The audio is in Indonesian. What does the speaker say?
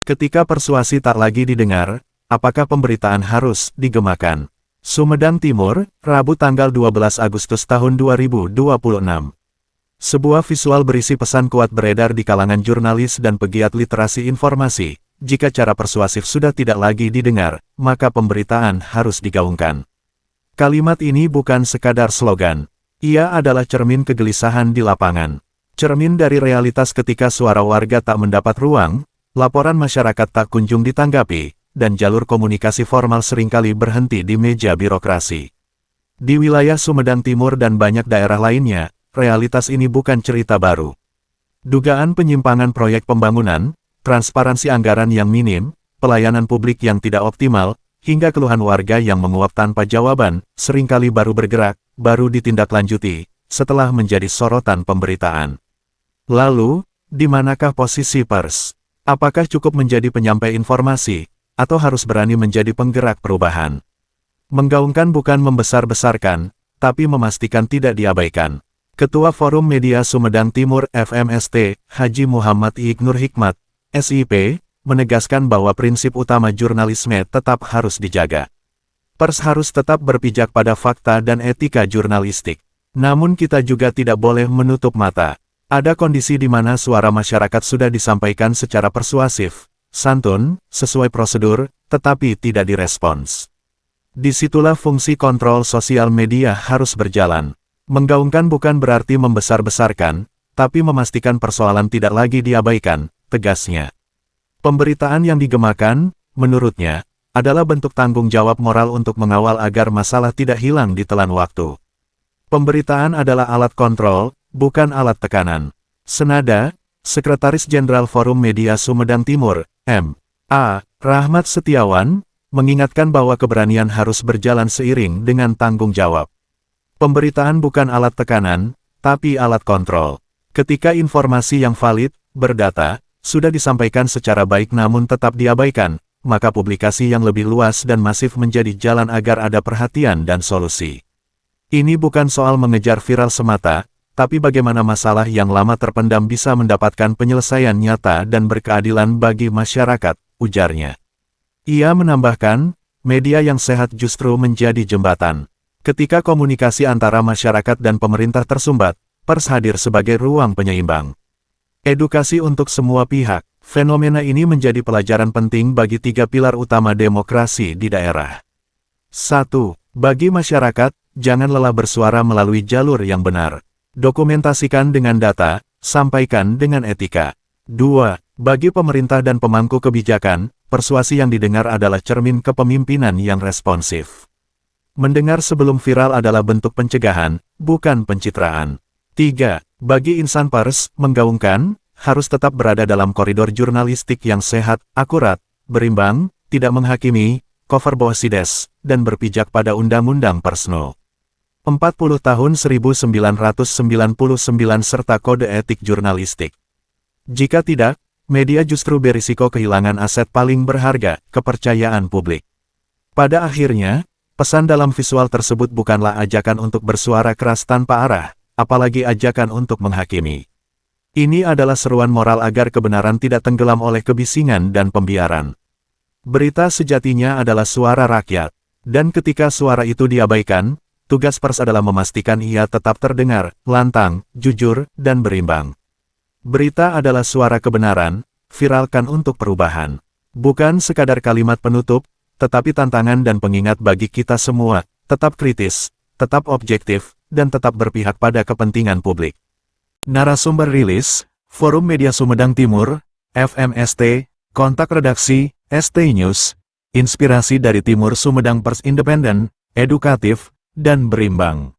Ketika persuasi tak lagi didengar, apakah pemberitaan harus digemakan? Sumedang Timur, Rabu tanggal 12 Agustus tahun 2026. Sebuah visual berisi pesan kuat beredar di kalangan jurnalis dan pegiat literasi informasi. Jika cara persuasif sudah tidak lagi didengar, maka pemberitaan harus digaungkan. Kalimat ini bukan sekadar slogan. Ia adalah cermin kegelisahan di lapangan. Cermin dari realitas ketika suara warga tak mendapat ruang, laporan masyarakat tak kunjung ditanggapi, dan jalur komunikasi formal seringkali berhenti di meja birokrasi. Di wilayah Sumedang Timur dan banyak daerah lainnya, realitas ini bukan cerita baru. Dugaan penyimpangan proyek pembangunan, transparansi anggaran yang minim, pelayanan publik yang tidak optimal, hingga keluhan warga yang menguap tanpa jawaban, seringkali baru bergerak, baru ditindaklanjuti, setelah menjadi sorotan pemberitaan. Lalu, di manakah posisi pers? Apakah cukup menjadi penyampai informasi, atau harus berani menjadi penggerak perubahan? Menggaungkan bukan membesar-besarkan, tapi memastikan tidak diabaikan. Ketua Forum Media Sumedang Timur FMST, Haji Muhammad Iqnur Hikmat, SIP, menegaskan bahwa prinsip utama jurnalisme tetap harus dijaga. Pers harus tetap berpijak pada fakta dan etika jurnalistik. Namun kita juga tidak boleh menutup mata. Ada kondisi di mana suara masyarakat sudah disampaikan secara persuasif, santun, sesuai prosedur, tetapi tidak direspons. Disitulah fungsi kontrol sosial media harus berjalan. Menggaungkan bukan berarti membesar-besarkan, tapi memastikan persoalan tidak lagi diabaikan, tegasnya. Pemberitaan yang digemakan, menurutnya, adalah bentuk tanggung jawab moral untuk mengawal agar masalah tidak hilang ditelan waktu. Pemberitaan adalah alat kontrol, bukan alat tekanan. Senada, Sekretaris Jenderal Forum Media Sumedang Timur, M.A. Rahmat Setiawan, mengingatkan bahwa keberanian harus berjalan seiring dengan tanggung jawab. Pemberitaan bukan alat tekanan, tapi alat kontrol. Ketika informasi yang valid, berdata, sudah disampaikan secara baik namun tetap diabaikan, maka publikasi yang lebih luas dan masif menjadi jalan agar ada perhatian dan solusi. Ini bukan soal mengejar viral semata, tapi bagaimana masalah yang lama terpendam bisa mendapatkan penyelesaian nyata dan berkeadilan bagi masyarakat, ujarnya. Ia menambahkan, media yang sehat justru menjadi jembatan. Ketika komunikasi antara masyarakat dan pemerintah tersumbat, pers hadir sebagai ruang penyeimbang. Edukasi untuk semua pihak. Fenomena ini menjadi pelajaran penting bagi 3 pilar utama demokrasi di daerah. 1. Bagi masyarakat, jangan lelah bersuara melalui jalur yang benar. Dokumentasikan dengan data, sampaikan dengan etika. 2. Bagi pemerintah dan pemangku kebijakan, persuasi yang didengar adalah cermin kepemimpinan yang responsif. Mendengar sebelum viral adalah bentuk pencegahan, bukan pencitraan. 3. Bagi insan pers, menggaungkan, harus tetap berada dalam koridor jurnalistik yang sehat, akurat, berimbang, tidak menghakimi, cover bosides, dan berpijak pada Undang-Undang Pers No. 40 tahun 1999 serta Kode Etik Jurnalistik. Jika tidak, media justru berisiko kehilangan aset paling berharga, kepercayaan publik. Pada akhirnya, pesan dalam visual tersebut bukanlah ajakan untuk bersuara keras tanpa arah, apalagi ajakan untuk menghakimi. Ini adalah seruan moral agar kebenaran tidak tenggelam oleh kebisingan dan pembiaran. Berita sejatinya adalah suara rakyat, dan ketika suara itu diabaikan, tugas pers adalah memastikan ia tetap terdengar, lantang, jujur, dan berimbang. Berita adalah suara kebenaran, viralkan untuk perubahan. Bukan sekadar kalimat penutup, tetapi tantangan dan pengingat bagi kita semua, tetap kritis, tetap objektif, dan tetap berpihak pada kepentingan publik. Narasumber rilis, Forum Media Sumedang Timur, FMST, kontak redaksi, ST News, inspirasi dari Timur Sumedang Pers Independen, edukatif, dan berimbang.